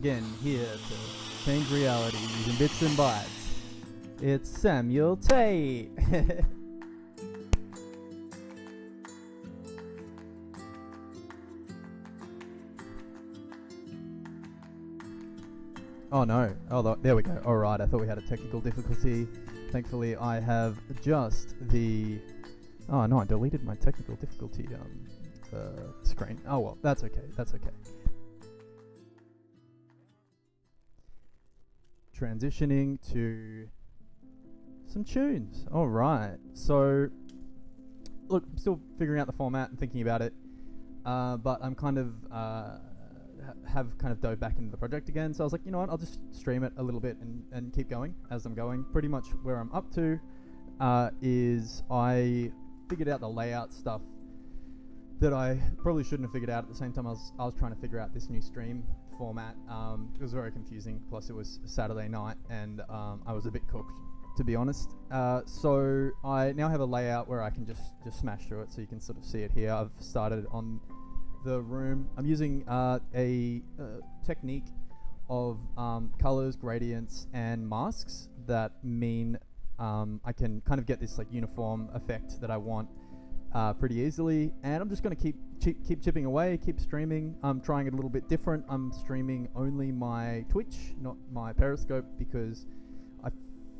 Again, here to change reality using bits and bytes. It's Samuel Tate. Oh no. Oh, there we go. Alright, I thought we had a technical difficulty. Thankfully, I have just the... Oh no, I deleted my technical difficulty screen. Oh well, that's okay. That's okay. Transitioning to some tunes. Alright, so look, I'm still figuring out the format and thinking about it, but I'm kind of have kind of dove back into the project again. So I was like, you know what, I'll just stream it a little bit and keep going as I'm going. Pretty much where I'm up to is I figured out the layout stuff that I probably shouldn't have figured out at the same time I was trying to figure out this new stream format. It was very confusing, plus it was Saturday night and I was a bit cooked, to be honest. So I now have a layout where I can just smash through it, so you can sort of see it here. I've started on the room. I'm using a technique of colors, gradients, and masks that mean I can kind of get this like uniform effect that I want pretty easily, and I'm just going to keep chipping away, keep streaming. I'm trying it a little bit different. I'm streaming only my Twitch, not my Periscope, because I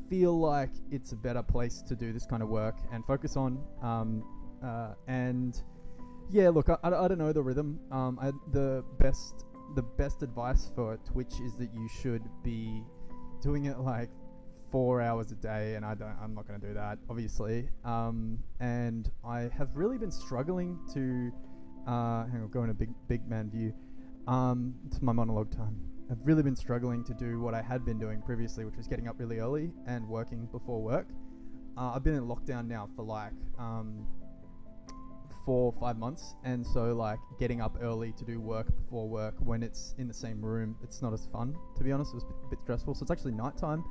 feel like it's a better place to do this kind of work and focus on. And yeah, look, I don't know the rhythm. The best advice for Twitch is that you should be doing it like 4 hours a day, and I'm not going to do that, obviously. And I have really been struggling to hang on, go in a big man view. It's my monologue time. I've really been struggling to do what I had been doing previously, which was getting up really early and working before work. I've been in lockdown now for like 4 or 5 months, and so like getting up early to do work before work when it's in the same room, it's not as fun, to be honest. It was a bit stressful. So it's actually nighttime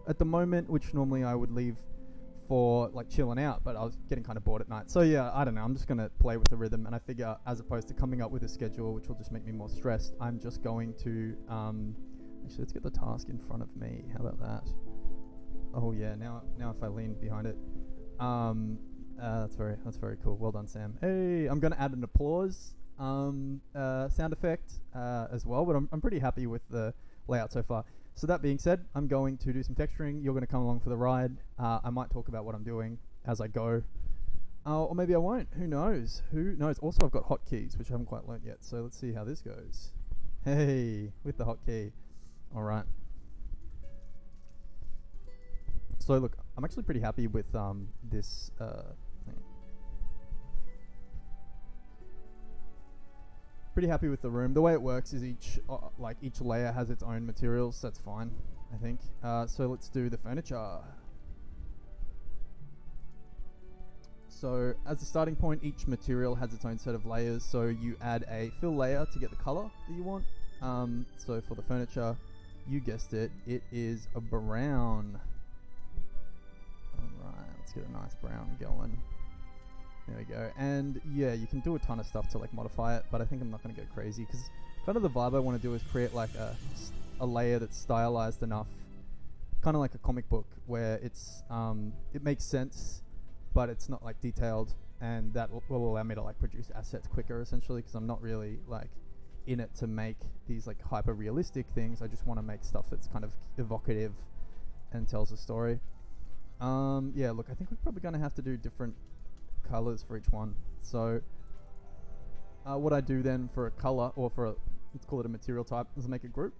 at the moment, which normally I would leave for like chilling out, but I was getting kind of bored at night. So yeah, I don't know, I'm just going to play with the rhythm, and I figure as opposed to coming up with a schedule which will just make me more stressed, I'm just going to actually, let's get the task in front of me. How about that? Oh yeah, now if I lean behind it, that's very cool. Well done, Sam. Hey, I'm going to add an applause sound effect as well, but I'm pretty happy with the layout so far. So that being said, I'm going to do some texturing. You're going to come along for the ride. I might talk about what I'm doing as I go. Or maybe I won't. Who knows? Who knows? Also, I've got hotkeys, which I haven't quite learnt yet. So let's see how this goes. Hey, with the hotkey. All right. So look, I'm actually pretty happy with this thing. Pretty happy with the room. The way it works is each layer has its own materials. That's fine, I think. So let's do the furniture. So as a starting point, each material has its own set of layers. So you add a fill layer to get the color that you want. So for the furniture, you guessed it, it is a brown. Alright, let's get a nice brown going. There we go. And yeah, you can do a ton of stuff to like modify it, but I think I'm not going to go crazy, because kind of the vibe I want to do is create like a layer that's stylized enough, kind of like a comic book, where it's it makes sense, but it's not like detailed, and that will allow me to like produce assets quicker, essentially, because I'm not really like in it to make these like hyper realistic things. I just want to make stuff that's kind of evocative and tells a story. Yeah, look, I think we're probably going to have to do different colors for each one. So what I do then for a color, or for let's call it a material type, is I make a group,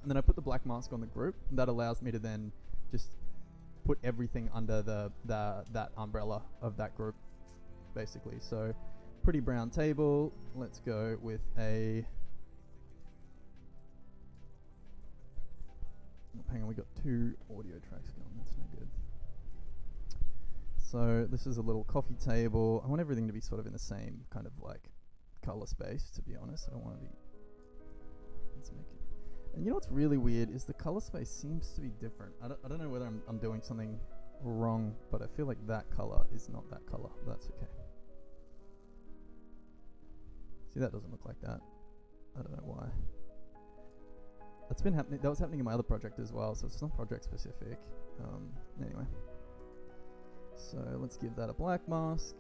and then I put the black mask on the group, and that allows me to then just put everything under that umbrella of that group, basically. So pretty brown table. Let's go with a hang on, we got 2 audio tracks going. That's no good. So this is a little coffee table. I want everything to be sort of in the same kind of like color space, to be honest. I don't want to be... Let's make it... And you know what's really weird is the color space seems to be different. I don't know whether I'm doing something wrong, but I feel like that color is not that color. That's okay. See, that doesn't look like that. I don't know why. That's been happening. That was happening in my other project as well, so it's not project specific. Anyway, so let's give that a black mask.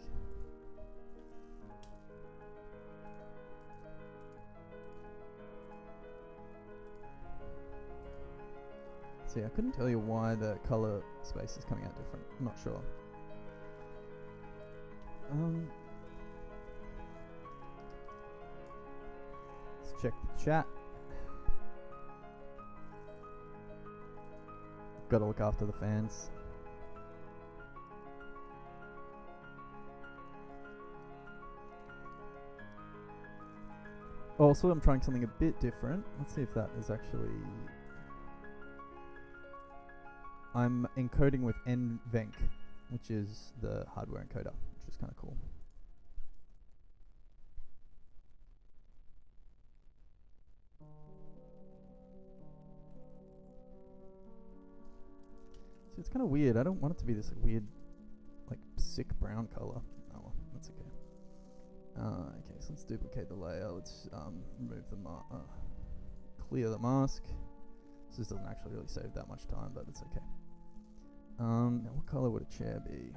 See, I couldn't tell you why the color space is coming out different. I'm not sure. Let's check the chat. Gotta look after the fans. Also, I'm trying something a bit different. Let's see if that is actually... I'm encoding with NVENC, which is the hardware encoder, which is kind of cool. See, it's kind of weird. I don't want it to be this weird, like, sick brown color. Oh well, that's okay. Okay, so let's duplicate the layer. Let's remove the clear the mask. So this doesn't actually really save that much time, but it's okay. Now what color would a chair be?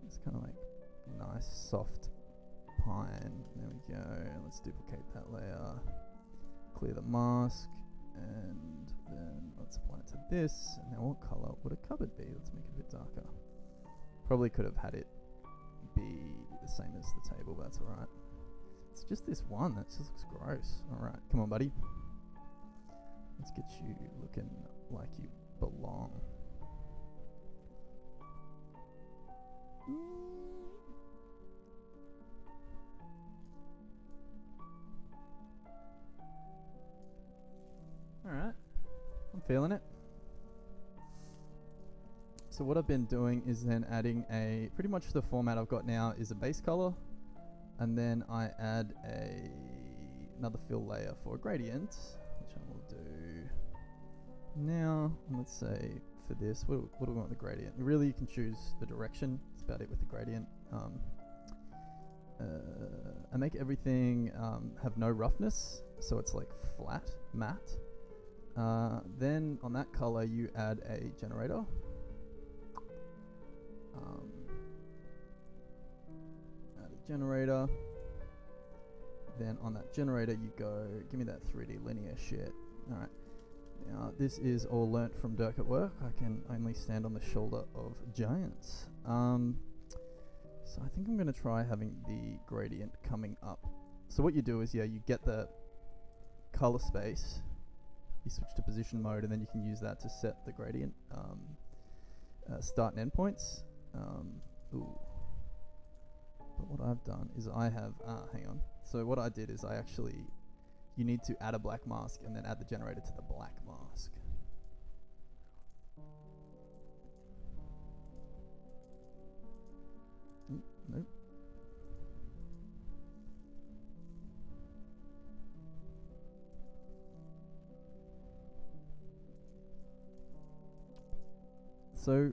It's kind of like nice soft pine. There we go. Let's duplicate that layer. Clear the mask, and then let's apply it to this. And now what color would a cupboard be? Let's make it a bit darker. Probably could have had it be the same as the table, but that's alright. It's just this one that just looks gross. Alright, come on, buddy. Let's get you looking like you belong. Alright, I'm feeling it. So what I've been doing is then adding pretty much the format I've got now is a base color, and then I add another fill layer for a gradient, which I will do now. And let's say for this, what do we want with the gradient? Really, you can choose the direction. That's about it with the gradient. I make everything have no roughness, so it's like flat, matte. Then on that color, you add a generator. Add a generator. Then on that generator, you go, give me that 3D linear shit. All right. Now, this is all learnt from Dirk at work. I can only stand on the shoulder of giants. So I think I'm going to try having the gradient coming up. So what you do is, you get the color space, you switch to position mode, and then you can use that to set the gradient start and end points. But what I've done is I have, hang on. So what I did is you need to add a black mask and then add the generator to the black mask. Nope. So,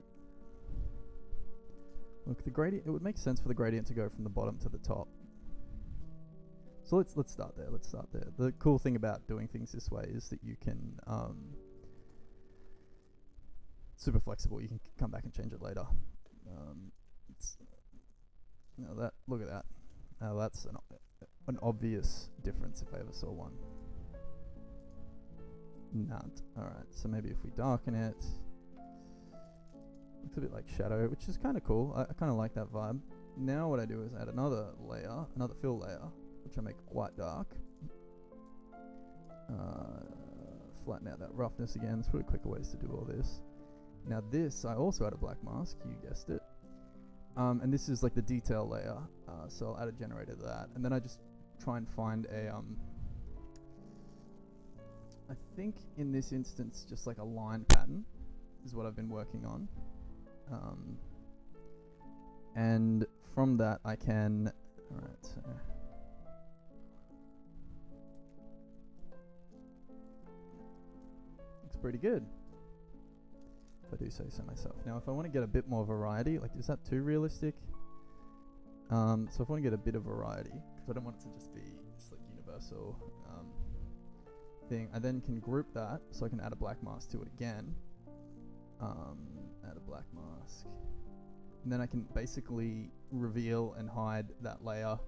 look, the gradient, it would make sense for the gradient to go from the bottom to the top. So let's start there. Let's start there. The cool thing about doing things this way is that you can super flexible. You can come back and change it later. Look at that. Now that's an obvious difference if I ever saw one. Nut. All right. So maybe if we darken it, looks a bit like shadow, which is kind of cool. I kind of like that vibe. Now what I do is add another layer, another fill layer, which I make quite dark. Flatten out that roughness again. There's really quicker ways to do all this. Now this, I also add a black mask, you guessed it. And this is like the detail layer, so I'll add a generator to that. And then I just try and find I think in this instance, just like a line pattern is what I've been working on. And from that I can, alright, so looks pretty good, if I do say so myself. Now if I want to get a bit more variety, like is that too realistic? So if I want to get a bit of variety, because I don't want it to just be this like universal thing. I then can group that, so I can add a black mask to it again. Add a black mask. And then I can basically reveal and hide that layer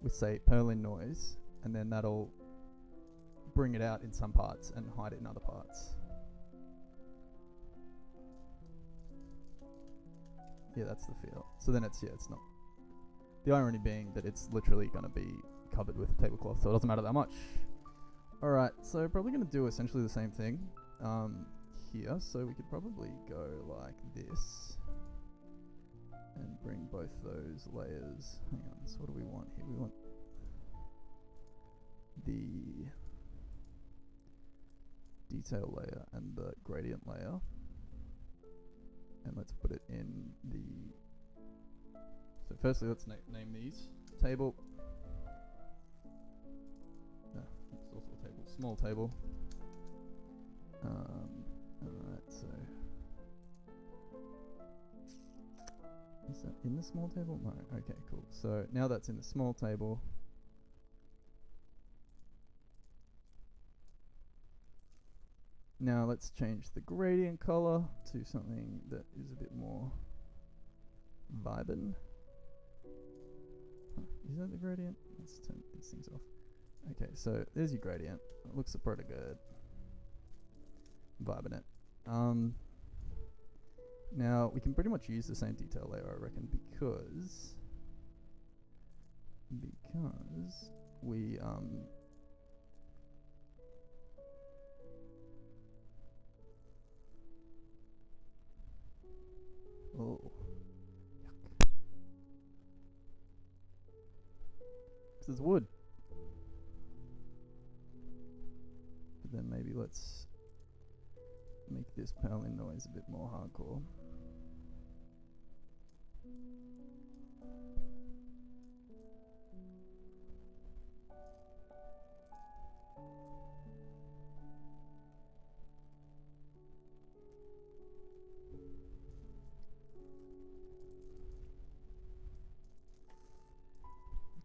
with, say, Perlin noise, and then that'll bring it out in some parts and hide it in other parts. Yeah, that's the feel. So then it's not. The irony being that it's literally going to be covered with a tablecloth, so it doesn't matter that much. Alright, so probably going to do essentially the same thing here. So we could probably go like this and bring both those layers. Hang on, so what do we want here? We want the detail layer and the gradient layer. And let's put it in the... So firstly, let's name these. Table. It's also a table. Small table. Alright, so... Is that in the small table? No. Okay, cool. So now that's in the small table. Now let's change the gradient color to something that is a bit more vibin'. Is that the gradient? Let's turn these things off. Okay, so there's your gradient. It looks pretty good. Vibing it. Now we can pretty much use the same detail layer, I reckon, because we oh, yuck. 'Cause it's wood. But then maybe let's make this Perlin noise a bit more hardcore.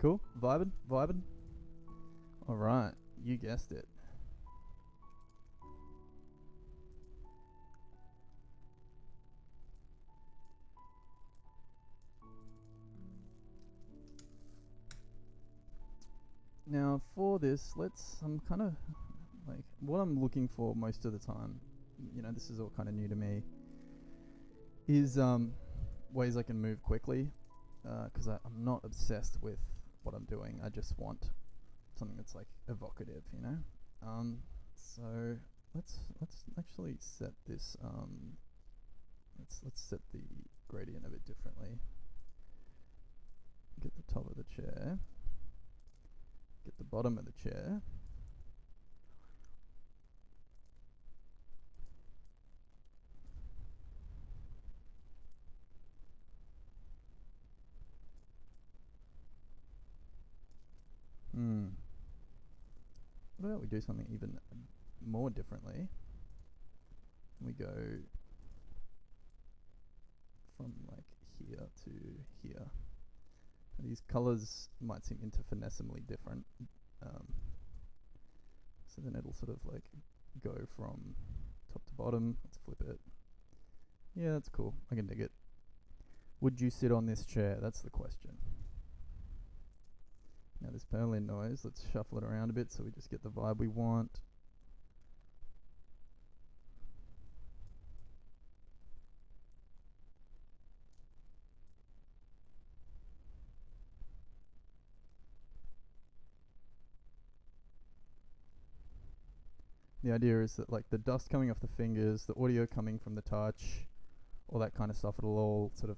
Cool? Vibing? Alright, you guessed it. Now for this, I'm kind of like, what I'm looking for most of the time, this is all kind of new to me, is ways I can move quickly, because I'm not obsessed with what I'm doing. I just want something that's like evocative, So let's actually set this. Let's set the gradient a bit differently. Get the top of the chair. Get the bottom of the chair. What about we do something even more differently? We go from like here to here. These colors might seem infinitesimally different. So then it'll sort of like go from top to bottom. Let's flip it. Yeah, that's cool. I can dig it. Would you sit on this chair? That's the question. Now this Perlin noise, let's shuffle it around a bit so we just get the vibe we want. The idea is that like the dust coming off the fingers, the audio coming from the touch, all that kind of stuff, it'll all sort of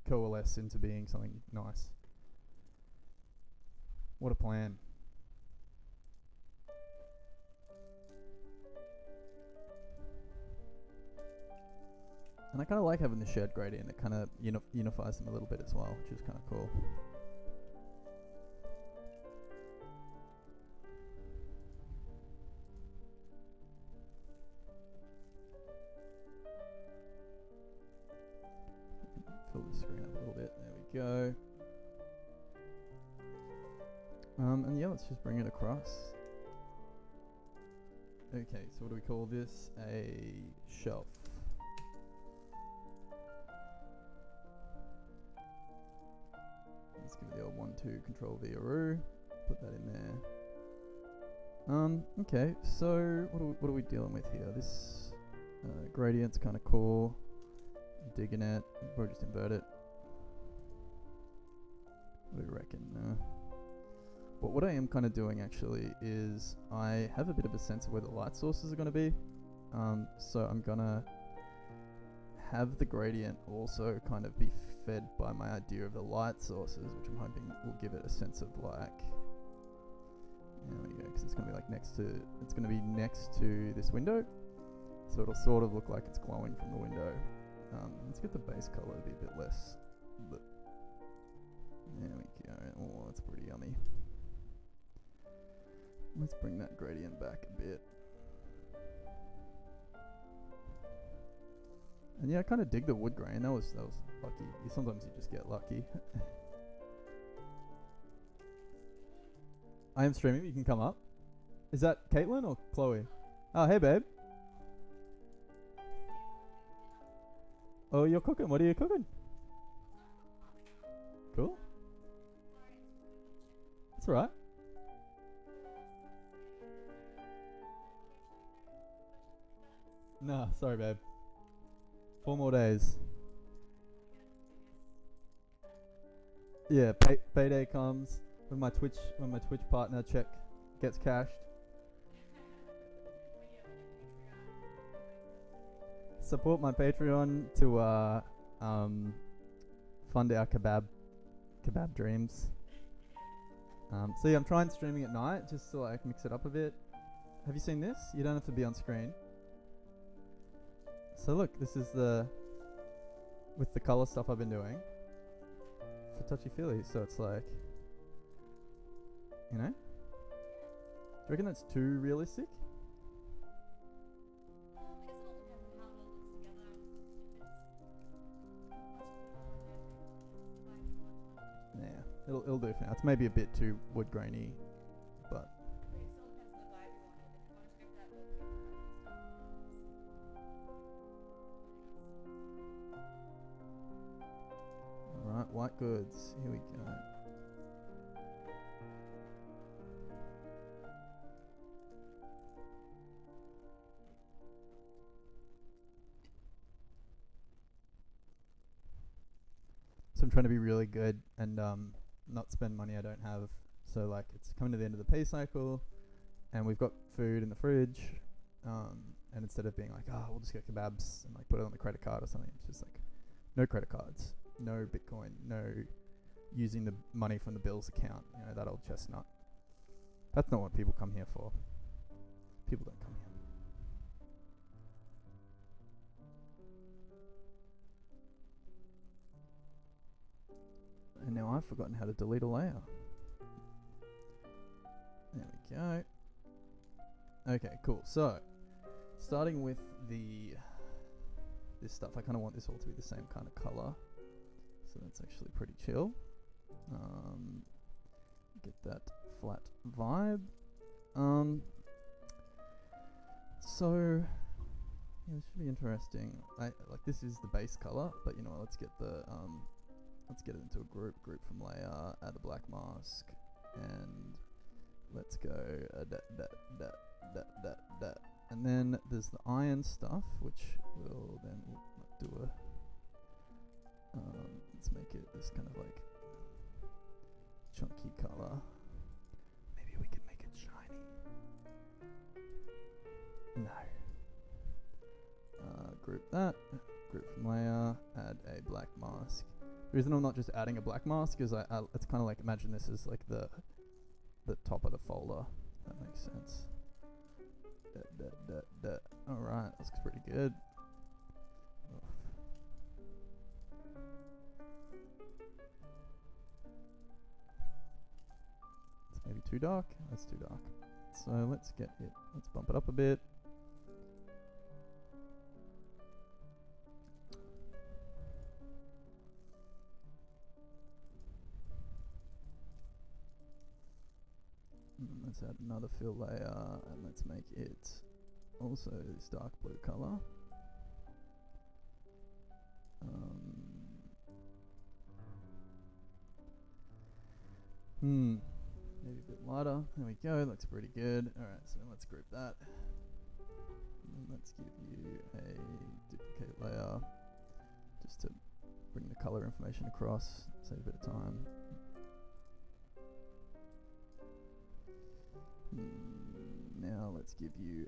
coalesce into being something nice. What a plan. And I kind of like having the shared gradient. It kind of unifies them a little bit as well, which is kind of cool. Fill the screen up a little bit. There we go. And yeah, let's just bring it across. Okay, so what do we call this? A shelf. Let's give it the old 1-2 Control V-A-roo. Put that in there. Okay, so what are we dealing with here? This gradient's kind of cool. I'm digging it. We'll just invert it. What do you reckon? But what I am kind of doing actually is I have a bit of a sense of where the light sources are going to be. So I'm going to have the gradient also kind of be fed by my idea of the light sources, which I'm hoping will give it a sense of like, there we go, because it's going to be like it's going to be next to this window. So it'll sort of look like it's glowing from the window. Let's get the base color to be a bit less. There we go. Oh, that's pretty yummy. Let's bring that gradient back a bit. And yeah, I kind of dig the wood grain. That was lucky. Sometimes you just get lucky. I am streaming. You can come up. Is that Caitlin or Chloe? Oh, hey, babe. Oh, you're cooking. What are you cooking? Cool. That's all right. Nah, sorry, babe. 4 more days. Yeah, payday comes when my Twitch partner check gets cashed. Support my Patreon to fund our kebab dreams. So yeah, I'm trying streaming at night just to like mix it up a bit. Have you seen this? You don't have to be on screen. So look, this is with the color stuff I've been doing for touchy-feely. So it's like, you know? Do you reckon that's too realistic? Yeah, it'll do for now. It's maybe a bit too wood grainy, but alright, white goods. Here we go. So I'm trying to be really good and not spend money I don't have. So like it's coming to the end of the pay cycle, and we've got food in the fridge. And instead of being like, oh, we'll just get kebabs and like put it on the credit card or something, it's just like no credit cards, no Bitcoin, no using the money from the bills account. You know, that old chestnut. That's not what people come here for. People don't come here. And now I've forgotten how to delete a layer. There we go. Okay, cool. So, starting with this stuff, I kind of want this all to be the same kind of color. So that's actually pretty chill. Get that flat vibe. So yeah, this should be interesting. Like this is the base color, but you know what, let's get it into a group from layer, add a black mask, and let's go and then there's the iron stuff, which will then do a let's make it this kind of like chunky color. Maybe we can make it shiny. No. Group that, group from layer, add a black mask. The reason I'm not just adding a black mask is it's kind of like, imagine this is like the top of the folder. If that makes sense. Alright, looks pretty good. It's maybe too dark. That's too dark. So let's bump it up a bit. Let's add another fill layer and let's make it also this dark blue colour. Maybe a bit lighter. There we go. Looks pretty good. Alright, so let's group that. And let's give you a duplicate layer just to bring the colour information across, save a bit of time. Now let's give you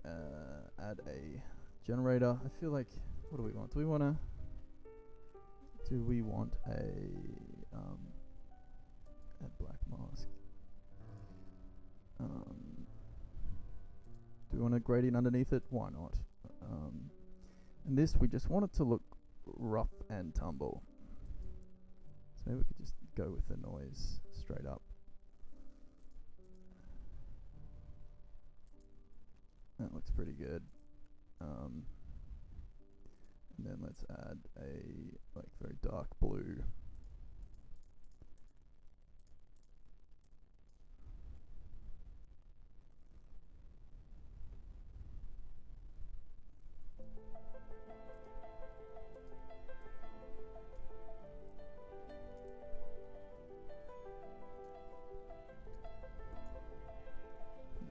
add a generator. I feel like, what do we want? Do we want a add black mask? Do we want a gradient underneath it? Why not? And this, we just want it to look rough and tumble. So maybe we could just go with the noise straight up. That looks pretty good. And then let's add a like very dark blue.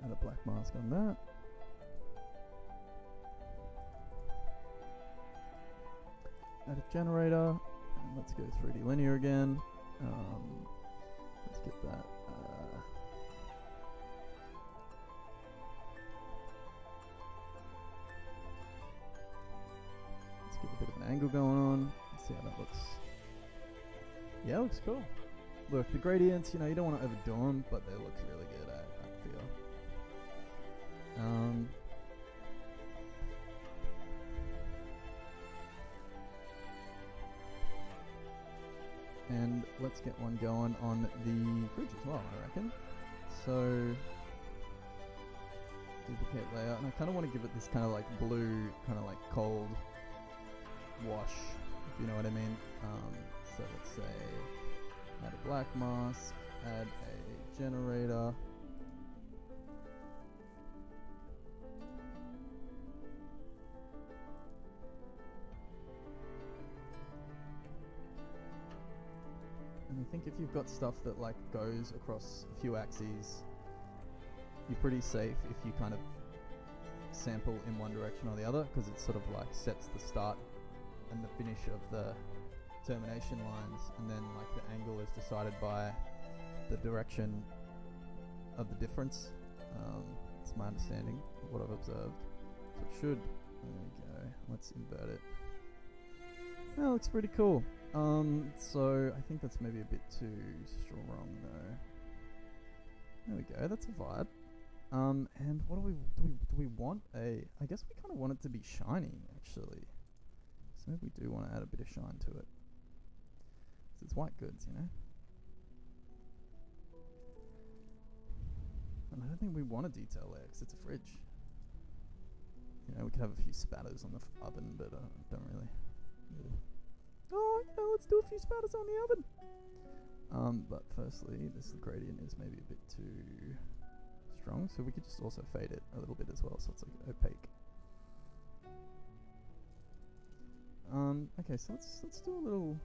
Add a black mask on that. Add a generator, and let's go 3D linear again. Let's get that. Let's get a bit of an angle going on. Let's see how that looks. Yeah, it looks cool. Look, the gradients, you know, you don't want to overdo them, but they look really good, I feel. And let's get one going on the fridge as well, I reckon. So, duplicate layer, and I kind of want to give it this kind of like blue, kind of like cold wash, if you know what I mean. So let's say add a black mask, add a generator. And I think if you've got stuff that like goes across a few axes, you're pretty safe if you kind of sample in one direction or the other, because it sort of like sets the start and the finish of the termination lines, and then like the angle is decided by the direction of the difference. It's my understanding of what I've observed. So it should, there we go, let's invert it. That looks pretty cool. So I think that's maybe a bit too strong though. There we go, that's a vibe. And what do we want a, I guess we kind of want it to be shiny actually. So maybe we do want to add a bit of shine to it. So it's white goods, you know. And I don't think we want a detail there because it's a fridge. You know, we could have a few spatters on the oven, but don't really. Oh, you know, let's do a few spatters on the oven. But firstly, this gradient is maybe a bit too strong, so we could just also fade it a little bit as well, so it's like opaque. Okay, so let's do a little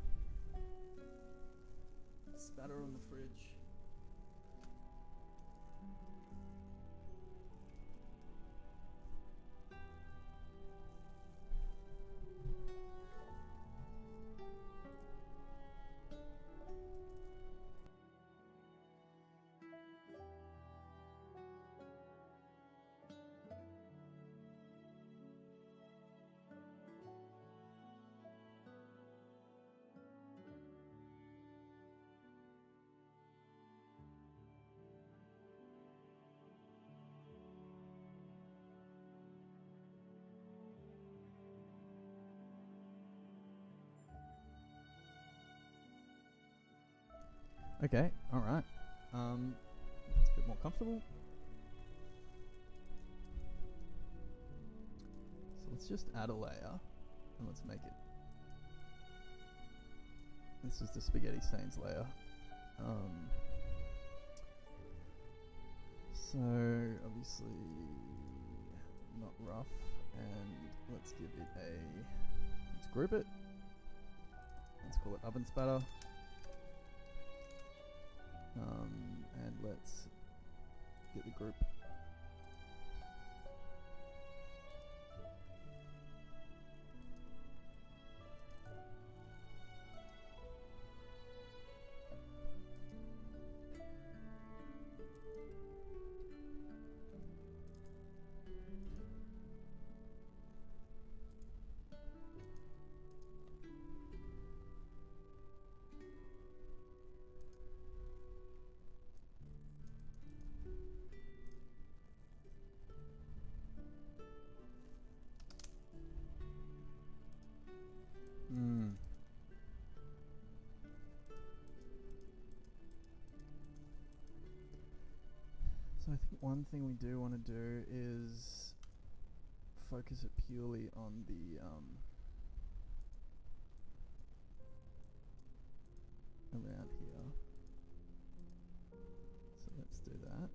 spatter on the fridge. Okay, alright. It's a bit more comfortable. So let's just add a layer and let's make it. This is the spaghetti stains layer. So obviously not rough, and let's give it let's group it. Let's call it oven spatter. And let's get the group. So I think one thing we do want to do is focus it purely on the around here. So let's do that.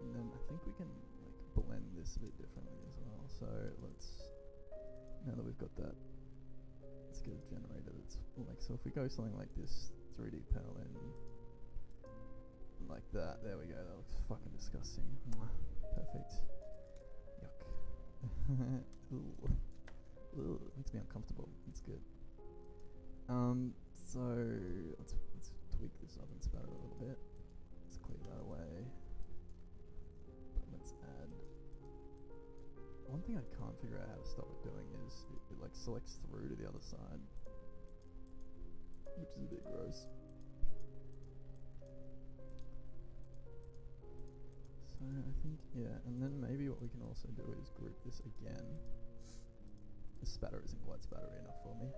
And then I think we can like blend this a bit differently as well. So let's, now that we've got that, let's get a generator that's like, so if we go something like this, 3D panel in like that, there we go, that looks fucking disgusting. Perfect. Yuck. Ooh, makes me uncomfortable. It's good. So let's tweak this oven spatter a little bit. Let's clear that away. But let's add. One thing I can't figure out how to stop it doing is it like selects through to the other side, which is a bit gross. So I think, yeah, and then maybe what we can also do is group this again. The spatter isn't quite spattery enough for me.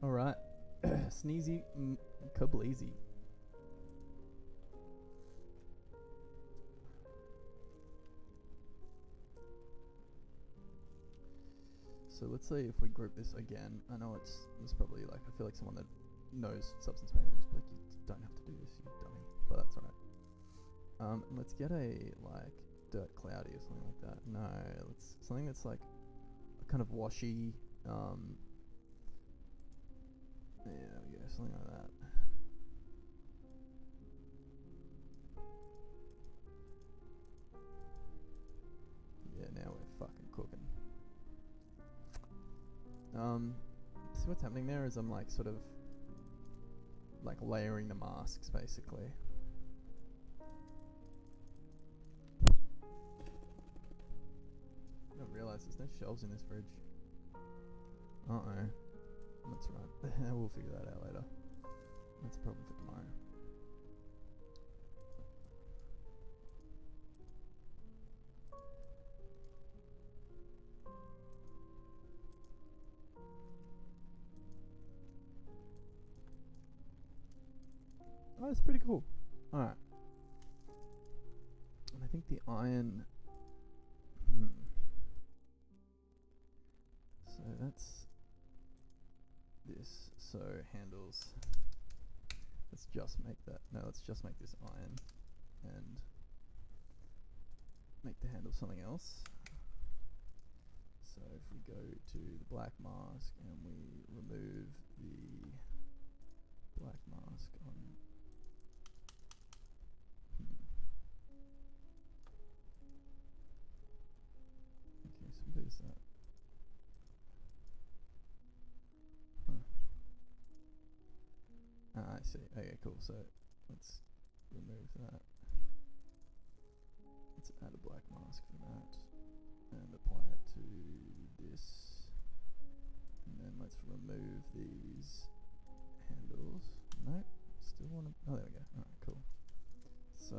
Alright, sneezy, kableezy. So let's say if we group this again, I know it's probably like, I feel like someone that knows substance manual would just be like, you don't have to do this, you dummy, but that's alright. Let's get a like dirt cloudy or something like that. No, let's something that's like a kind of washy, yeah, there we go, something like that. Yeah, now we're fucking cooking. See what's happening there is I'm like sort of like layering the masks basically. I don't realise there's no shelves in this fridge. Uh-oh. That's right. We'll figure that out later. That's a problem for tomorrow. Oh, that's pretty cool. Alright. And I think the iron... So that's this. So handles. Let's just make that. No, let's just make this iron and make the handle something else. So if we go to the black mask and we remove the black mask on. Okay, so there's that. I see. Okay, cool. So let's remove that. Let's add a black mask for that and apply it to this. And then let's remove these handles. No, still want to. Oh, there we go. Alright, cool. So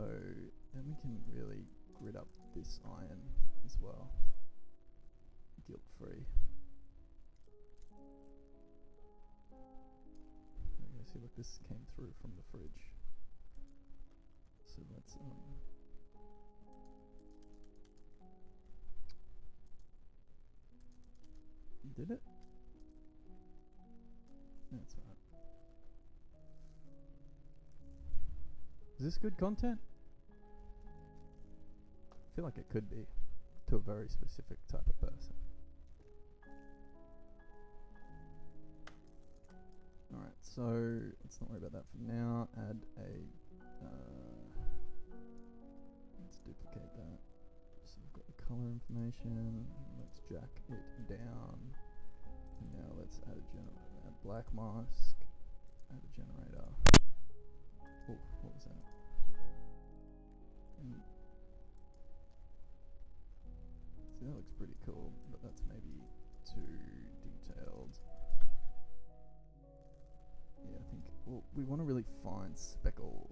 then we can really grit up this iron as well. Guilt free. See, look, this came through from the fridge. So let's, Did it? That's right. Is this good content? I feel like it could be to a very specific type of person. Alright, so let's not worry about that for now. Add a let's duplicate that. So we've got the color information. Let's jack it down. And now let's add a generator. Add black mask. Add a generator. Oh, what was that? See, that looks pretty cool, but that's maybe too detailed. Yeah, I think we want a really fine speckle.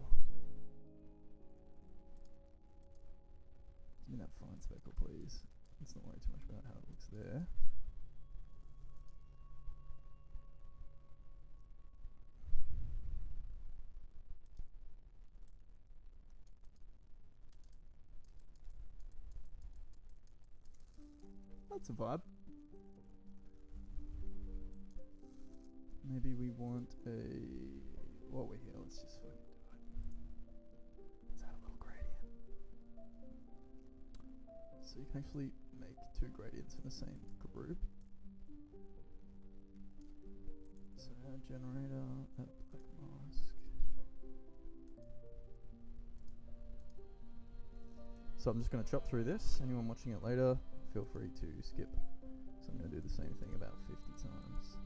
Give me that fine speckle, please. Let's not worry too much about how it looks there. That's a vibe. Maybe we want a... While we're here, let's just fucking do it. Let's add a little gradient. So you can actually make two gradients in the same group. So add generator, add black mask. So I'm just going to chop through this. Anyone watching it later, feel free to skip. So I'm going to do the same thing about 50 times.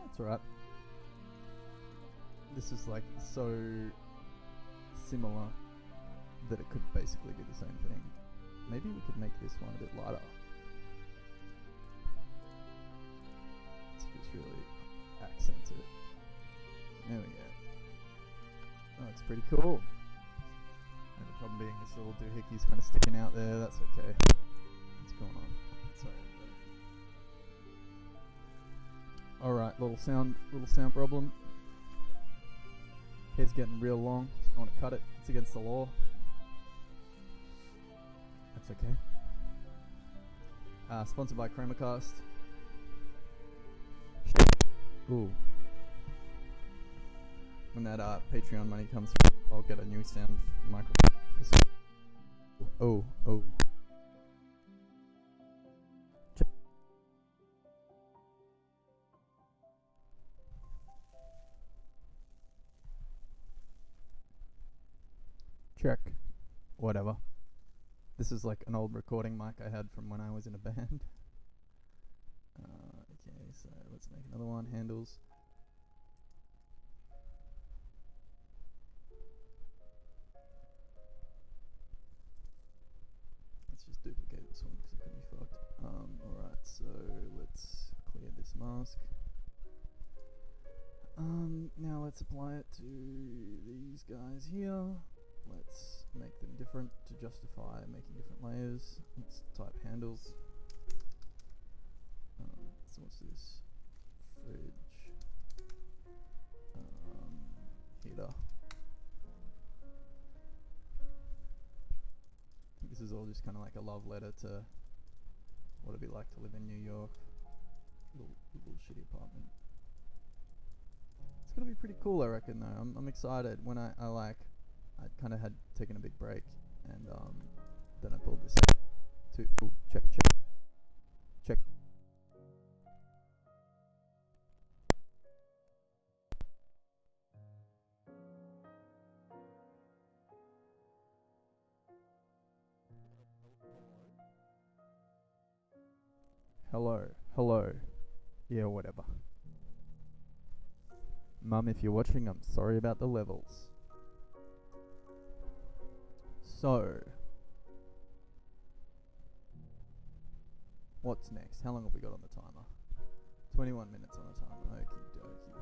That's alright. This is like so similar that it could basically be the same thing. Maybe we could make this one a bit lighter. Let's just really accent it. There we go. Oh, it's pretty cool. And the problem being this little doohickey's kind of sticking out there. That's okay. What's going on? Sorry. Alright, little sound problem. Hair's getting real long, so I want to cut it. It's against the law. That's okay. Sponsored by Chromacast. Ooh. When that Patreon money comes through, I'll get a new sound microphone. Oh. Check. Whatever. This is like an old recording mic I had from when I was in a band. Okay, so let's make another one. Handles. Let's just duplicate this one because it could be fucked. Alright, so let's clear this mask. Now let's apply it to these guys here. Let's make them different to justify making different layers. Let's type handles. So what's this? Fridge. Heater. I think this is all just kind of like a love letter to what it'd be like to live in New York. Little shitty apartment. It's gonna be pretty cool, I reckon. Though I'm excited. When I kind of had taken a big break, and then I pulled this out. Check. Hello. Yeah, whatever. Mum, if you're watching, I'm sorry about the levels. So, what's next? How long have we got on the timer? 21 minutes on the timer. Okie dokie.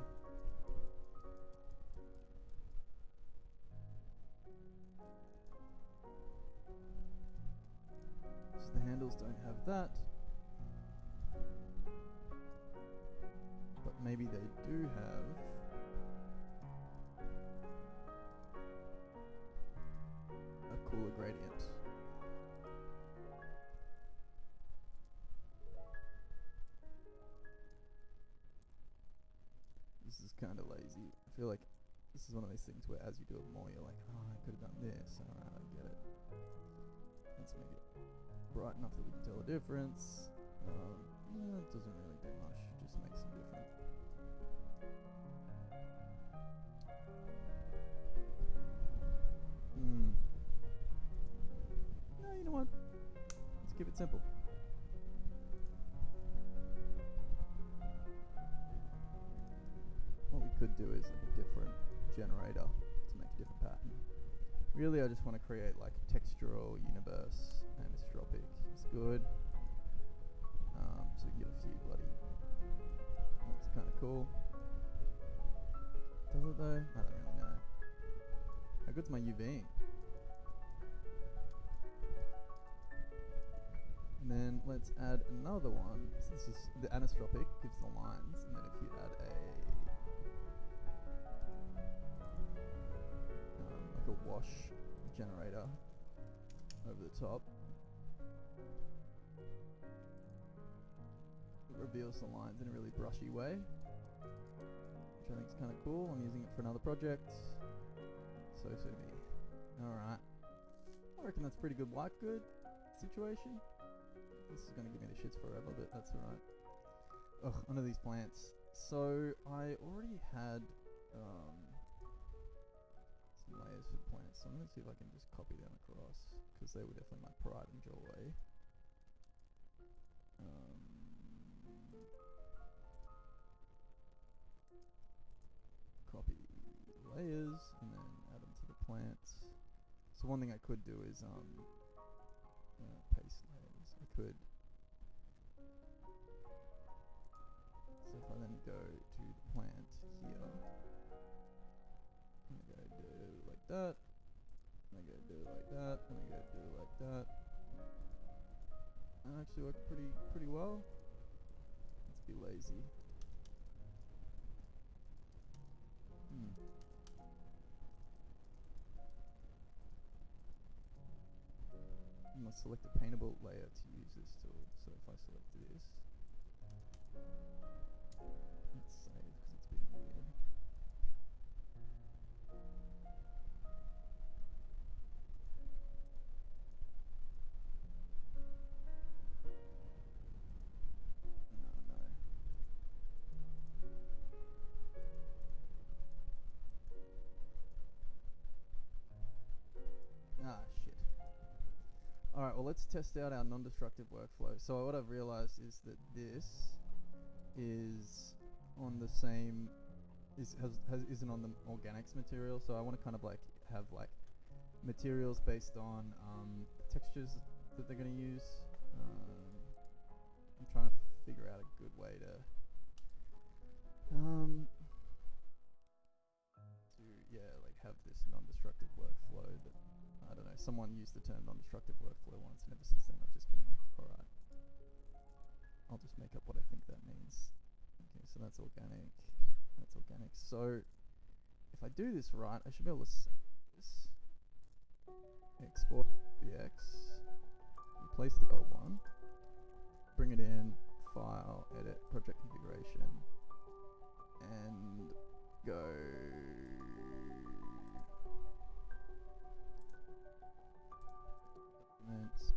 handles don't have that. But maybe they do have a cooler gradient. This is kind of lazy. I feel like this is one of those things where as you do it more, you're like, oh, I could have done this. Alright, I get it. Let's make it bright enough that we can tell the difference. It doesn't really do much, it just makes them different. No, you know what? Let's keep it simple. What we could do is like a different generator to make a different pattern. Really, I just want to create like a textural universe, anisotropic is good. So you can get a few bloody. Looks kind of cool. Does it though? I don't really know. How good's my UVing? And then let's add another one. So this is the anisotropic, gives the lines, and then if you add like a wash generator over the top, it reveals the lines in a really brushy way, which I think is kind of cool. I'm using it for another project. So me. Alright. I reckon that's pretty good white good situation. This is going to give me the shits forever, but that's alright. Ugh, onto these plants. So, I already had some layers for plants, so I'm going to see if I can just copy them across, because they were definitely my pride and joy. Copy layers, and then add them to the plants. So one thing I could do is paste layers. I could. So if I then go to the plant here, I'm gonna go do like that. I'm gonna go do like that. I'm gonna go do like that. That actually worked pretty well. Let's be lazy. I'm gonna select a paintable layer to use this tool. So if I select this, let's save because it's being weird. Alright, well let's test out our non-destructive workflow. So what I've realized is that this is on the same, isn't on the organics material, so I want to kind of like have like materials based on textures that they're going to use. I'm trying to figure out a good way to like have this non-destructive workflow that, I don't know, someone used the term non-destructive workflow once, and ever since then I've just been like, alright, I'll just make up what I think that means. Okay, so that's organic. That's organic. So if I do this right, I should be able to save this. Export BX. Replace the old one. Bring it in. File. Edit. Project configuration. And go. Documents.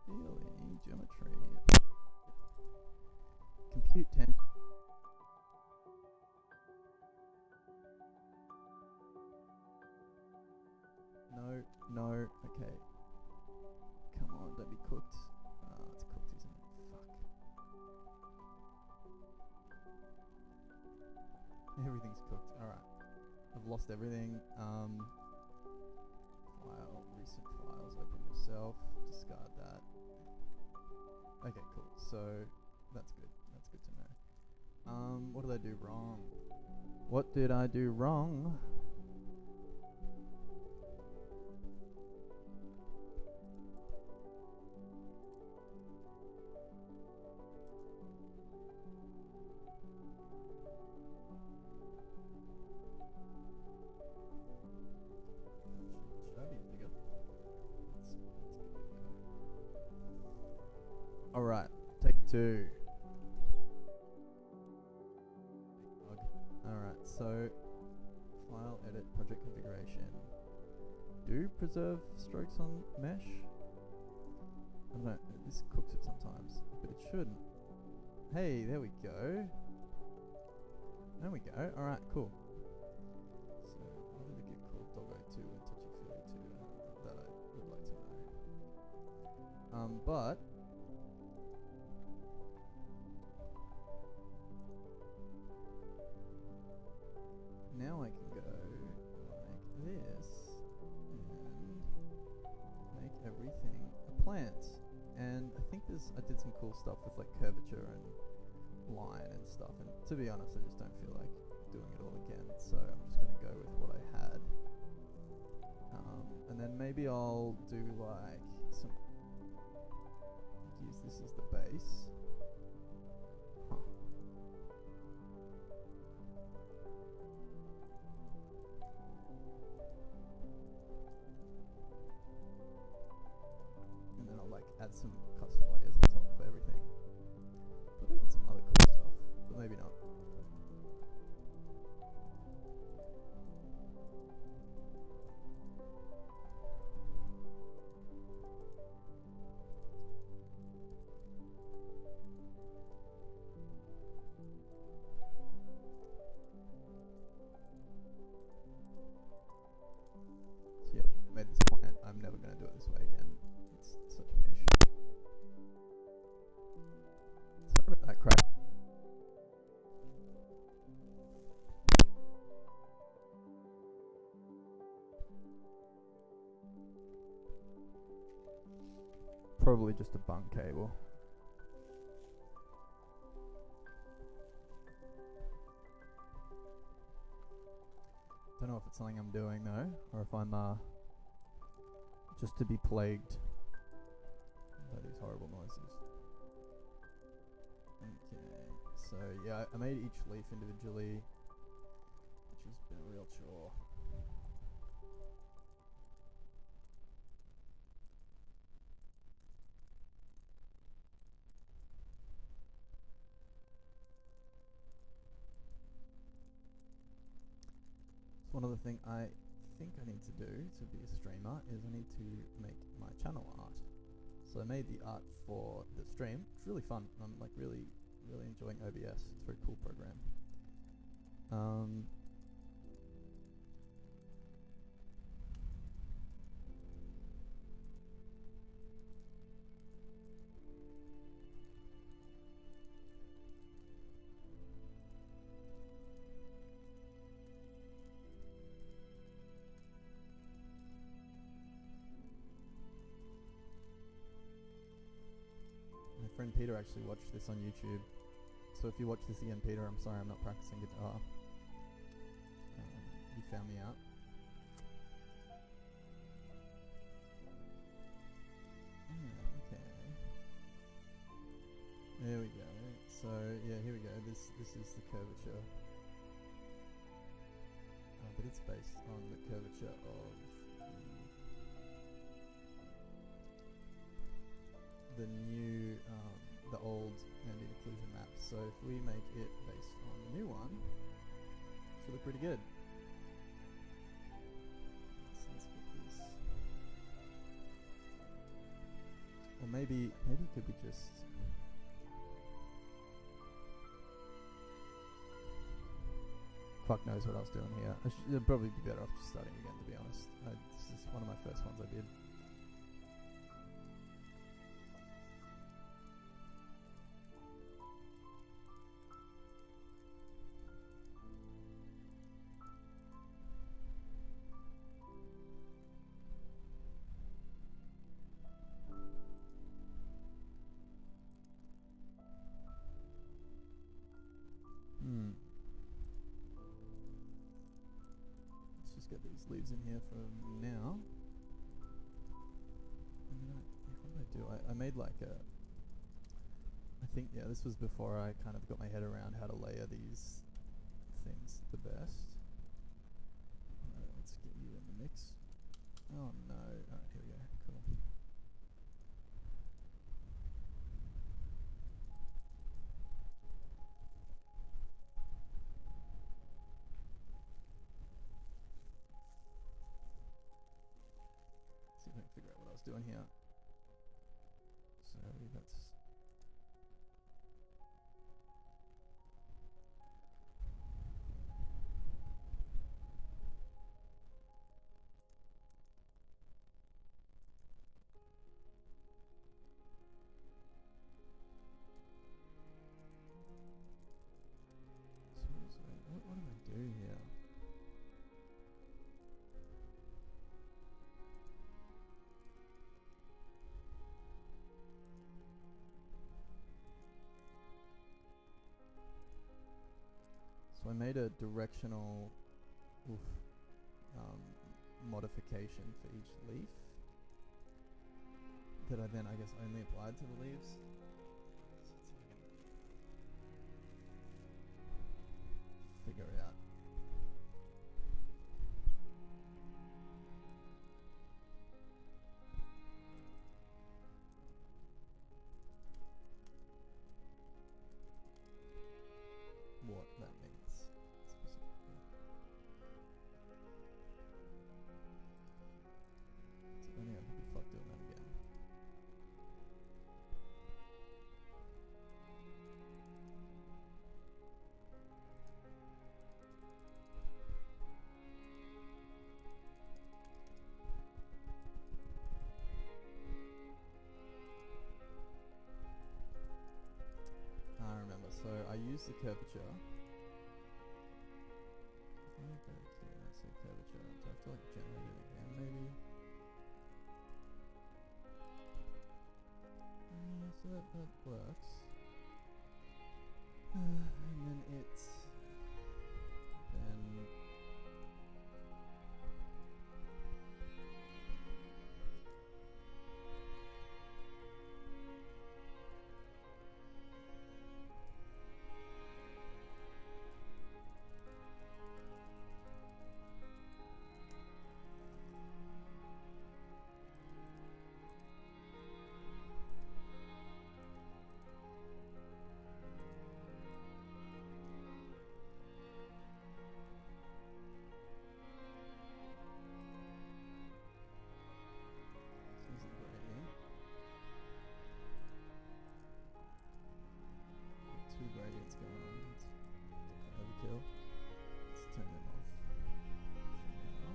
Feeling. Geometry. Compute 10. No, okay. Come on, don't be cooked. It's cooked, isn't it? Fuck. Everything's cooked. Alright. I've lost everything. File, recent files, open yourself. Discard that. Okay, cool. So, that's good. That's good to know. What did I do wrong? What did I do wrong? 32. Alright, so file, edit, project configuration. Do preserve strokes on mesh? I don't know, this cooks it sometimes, but it shouldn't. Hey, there we go. There we go, alright, cool. So, what did it get called? Doggo 2 and Touchy Feely 2? That I would like to know. But now I can go like this and make everything a plant. And I think I did some cool stuff with like curvature and line and stuff. And to be honest, I just don't feel like doing it all again. So I'm just going to go with what I had. And then maybe I'll do like some, use this as the base. Add some custom layers on top of everything. But I did some other cool stuff, but maybe not. So yeah, I made this plant. I'm never going to do it this way again. It's such a niche. Sorry about that crack. Probably just a bunk cable. Don't know if it's something I'm doing though, or if I'm just to be plagued by these horrible noises. Okay, so yeah, I made each leaf individually, which has been a real chore. So one other thing I think I need to do to be a streamer is I need to make my channel art. So I made the art for the stream. It's really fun. I'm like really enjoying OBS. It's a very cool program. My friend Peter actually watched this on YouTube. So if you watch this again, Peter, I'm sorry I'm not practicing guitar. You found me out. Okay. There we go. So yeah, here we go. This is the curvature. But it's based on the curvature of the new, the old ambient occlusion map. So if we make it based on the new one, it should look pretty good. So let's get this. Or maybe it could be just. Fuck knows what I was doing here. It'd probably be better off just starting again, to be honest. This is one of my first ones I did. Let's just get these leaves in here for now. And then what did I do? I made like a... I think, yeah, this was before I kind of got my head around how to layer these things the best. Alright, let's get you in the mix. Oh no. Alright, here we go. Cool. was doing here. So that's... What do I do here? So I made a directional modification for each leaf that I then, I guess, only applied to the leaves. So let's see if I can figure it out. What that means specifically. So I think I could be fucked doing that again. I remember, so I use the curvature. If I go here and I say curvature, do I have to like generate it again maybe? So that works. And then it's... then... two gradients going on. It's overkill. Let's turn them off for now.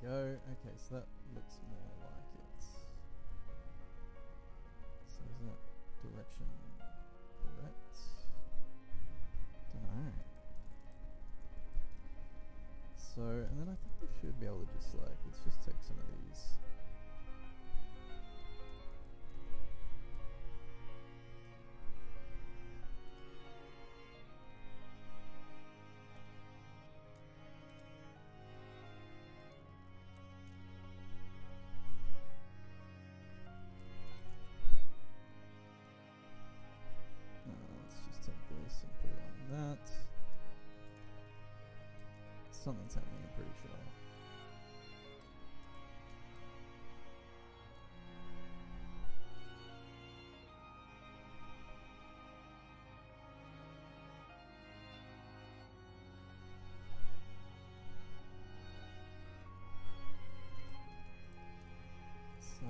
Go. Okay, so that looks more like it's... So is that direction correct? Dunno. So, and then I think we should be able to just like, let's just take some of these. And put it on that. Something's happening, I'm pretty sure. So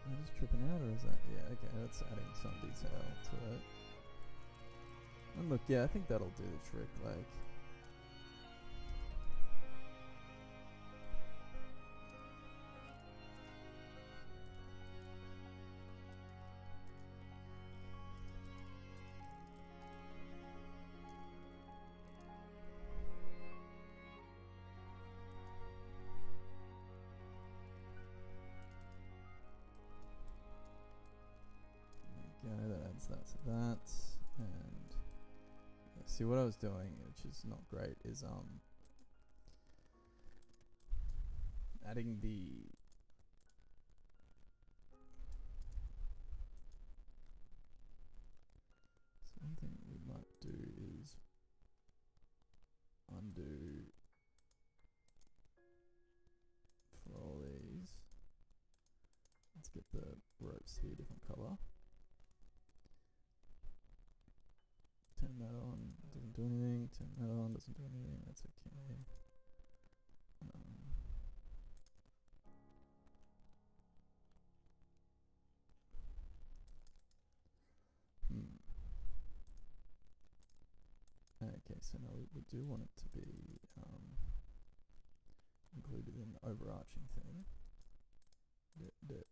am I just tripping out, or is that... yeah, okay, that's adding some detail to it. And look, yeah, I think that'll do the trick, like... go, that adds that to that, and yeah, see what I was doing, which is not great, is adding the one thing we might do is undo for all these. Let's get the ropes to be a different color. Turn that on, doesn't do anything. Turn that on, doesn't do anything. That's okay. Okay, so now we do want it to be included in the overarching thing. But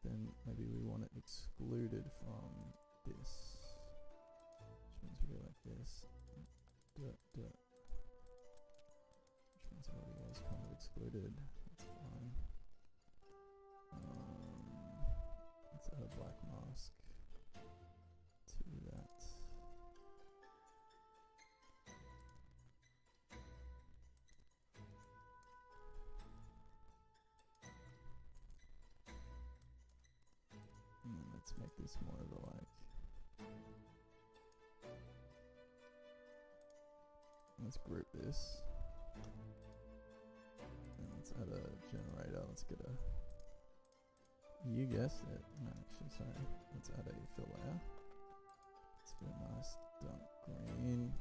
then maybe we want it excluded from this, which means we go like this, which means it already was kind of excluded. That's fine. Let's add a black mask to that. And then let's make this more of a like. Let's group this. And let's add a generator. Let's get a. You guessed it. No, actually, sorry. Let's add a fill layer. Let's get a nice dark green.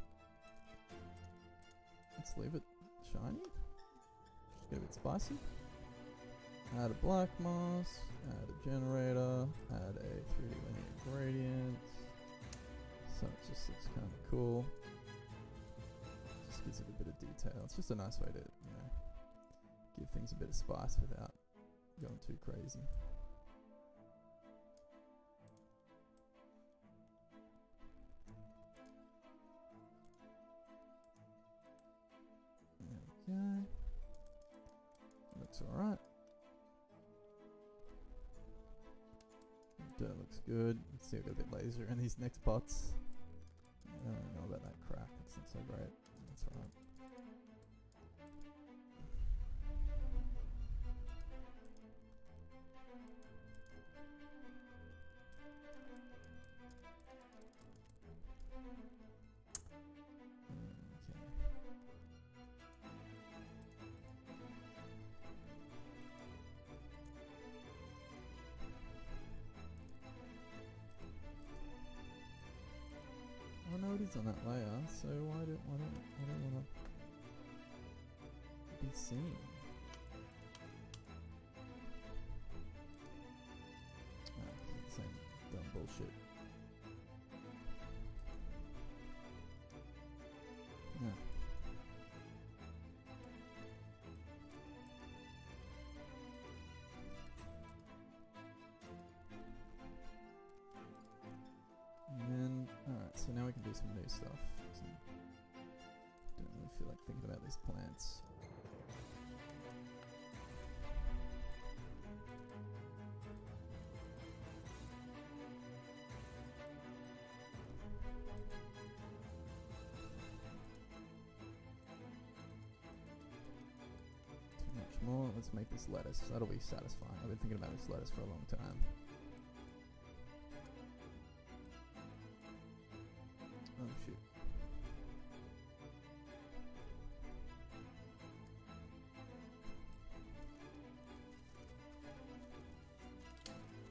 Let's leave it shiny. Just get a bit spicy. Add a black mask, add a generator, add a 3D linear gradient. So it just looks kind of cool. Just gives it a bit of detail. It's just a nice way to, give things a bit of spice without going too crazy. There we go. Looks alright. That looks good. Let's see, I've got a bit laser in these next pots. I don't know about that crack. That's not so great. That's alright. I know it is on that layer, so why don't I want to be seen? It's the same dumb bullshit. Yeah. And then, alright, so now we can do some new stuff. Don't really feel like thinking about these plants. Too much more. Let's make this lettuce. That'll be satisfying. I've been thinking about this lettuce for a long time. Oh shit.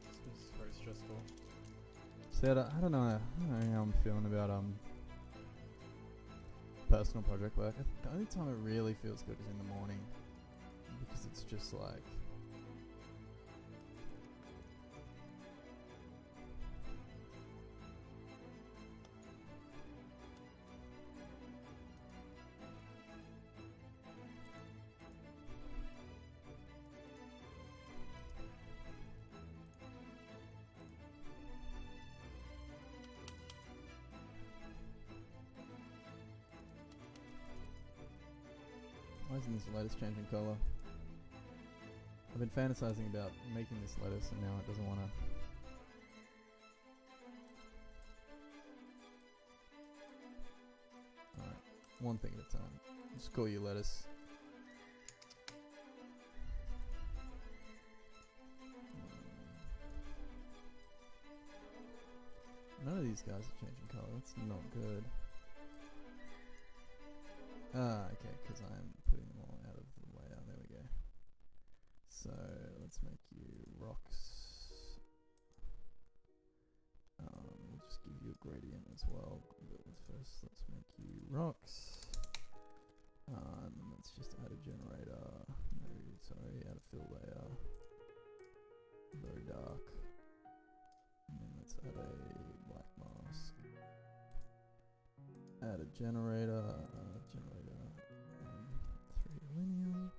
This is very stressful. So I don't know how I'm feeling about personal project work. The only time it really feels good is in the morning, because it's just like why isn't this lettuce changing colour? I've been fantasizing about making this lettuce and now it doesn't want to. One thing at a time. Just call you lettuce. None of these guys are changing colour. That's not good. Okay, because I'm putting them all out of the way. There we go. So let's make you rocks. We'll just give you a gradient as well. But first, let's make you rocks. And then let's just add a generator. No, sorry, add a fill layer. Very dark. And then let's add a black mask. Add a generator. 3 linear.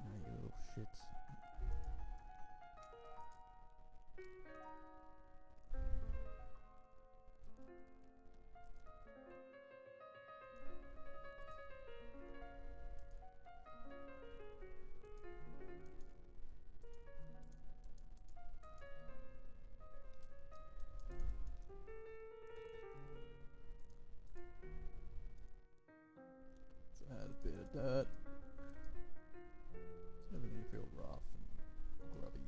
You little shits. Let's add a bit of dirt. So everything feel rough and grubby.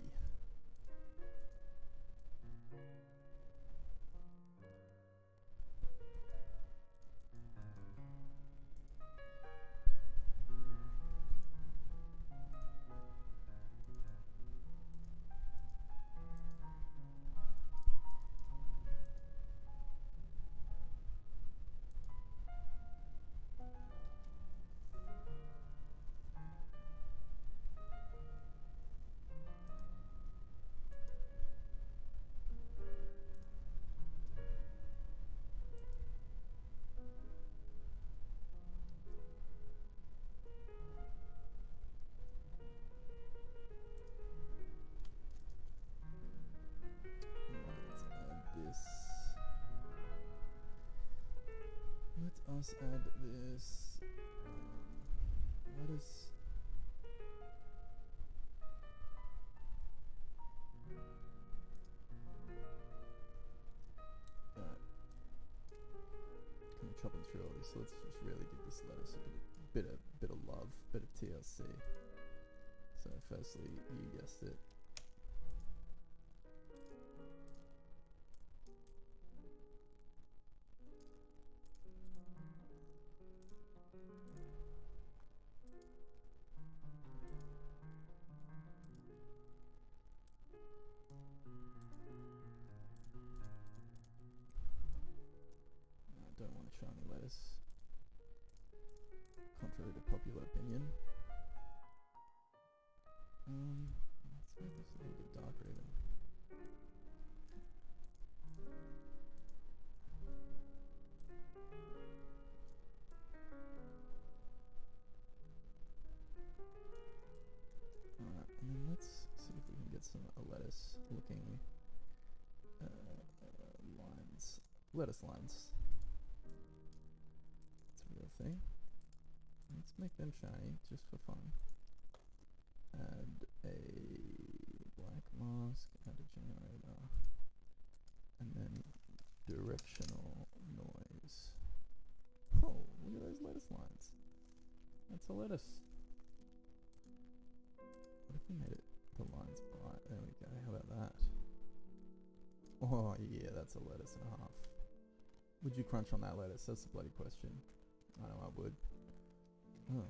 Let us add this lettuce. Alright. Kind of chopping through all this, so let's just really give this lettuce a bit of love, bit of TLC. So firstly, you guessed it. Don't want a shiny lettuce, contrary to popular opinion. Let's make this a little bit darker even. Alright, and then let's see if we can get some lettuce looking lines. Lettuce lines. Real thing. Let's make them shiny just for fun. Add a black mask, add a generator, and then directional noise. Oh, look at those lettuce lines. That's a lettuce. What if we made it the lines bright? There we go. How about that? Oh yeah, that's a lettuce and a half. Would you crunch on that lettuce? That's the bloody question. I know I would. Oh.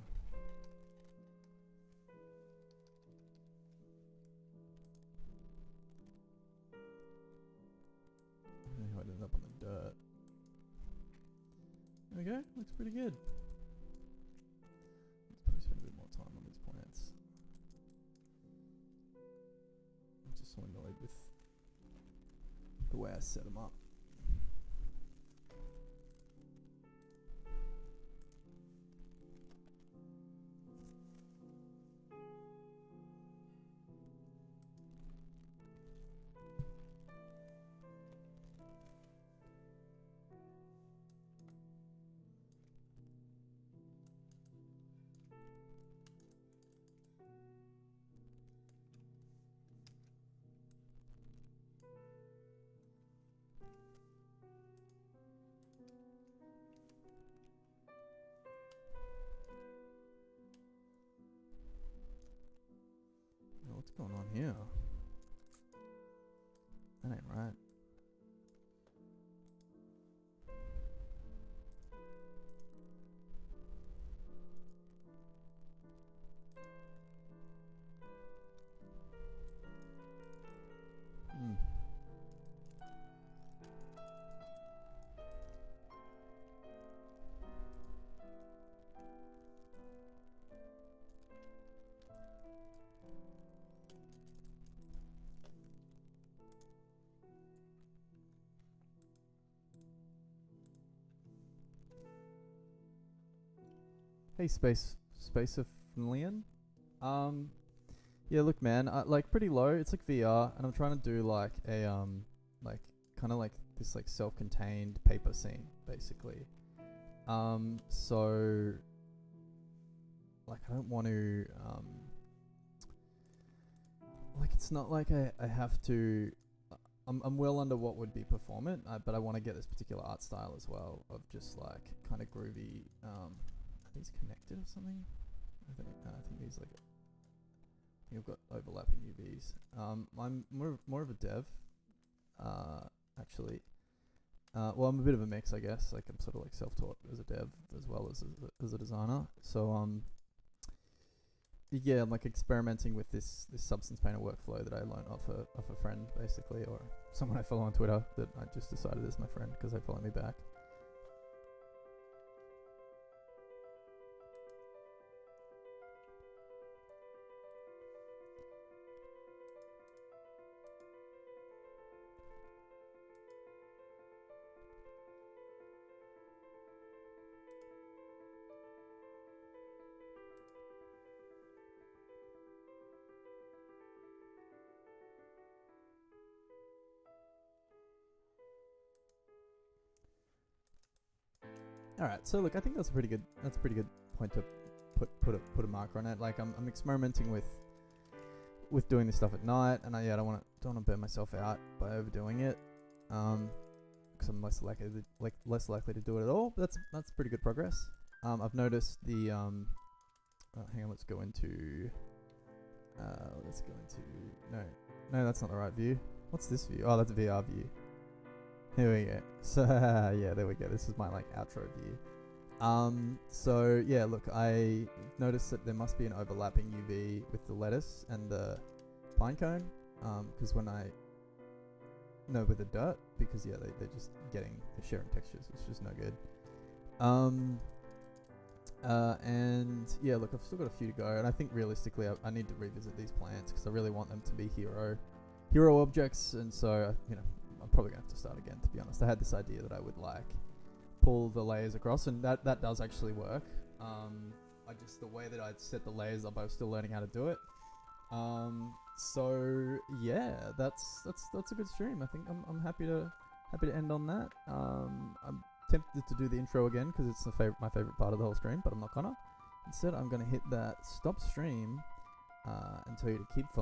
I don't know how I ended up on the dirt. There we go. Looks pretty good. Let's probably spend a bit more time on these plants. I'm just so annoyed with the way I set them up. going on here? That ain't right. Hmm. Hey, Spaceophilian. Um, yeah, look, man, like pretty low. It's like VR, and I'm trying to do like a like kind of like this like self-contained paper scene, basically. So like I don't want to like it's not like I have to. I'm well under what would be performant, but I want to get this particular art style as well of just like kind of groovy. Are these connected or something? I think these like. You've got overlapping UVs. I'm more of a dev, actually. Well, I'm a bit of a mix, I guess. Like I'm sort of like self-taught as a dev as well as a designer. So yeah, I'm like experimenting with this substance painter workflow that I learned off a friend, basically, or someone I follow on Twitter that I just decided is my friend because they follow me back. All right, so look, I think that's a pretty good point to put a marker on it. Like I'm experimenting with doing this stuff at night, and I don't want to burn myself out by overdoing it, because I'm less likely to do it at all. But that's pretty good progress. I've noticed the hang on, let's go into no, that's not the right view. What's this view? Oh, that's a VR view. Here we go. So yeah, there we go. This is my like outro view. So yeah, look, I noticed that there must be an overlapping UV with the lettuce and the pine cone. Because with the dirt, because yeah, they're just they're sharing textures, which is just no good. And yeah, look, I've still got a few to go, and I think realistically, I need to revisit these plants because I really want them to be hero objects, and so I'm probably gonna have to start again. To be honest, I had this idea that I would like pull the layers across, and that does actually work. The way that I'd set the layers up, I was still learning how to do it. So yeah, that's a good stream. I think I'm happy to end on that. I'm tempted to do the intro again because it's my favorite part of the whole stream, but I'm not gonna. Instead, I'm gonna hit that stop stream and tell you to keep following.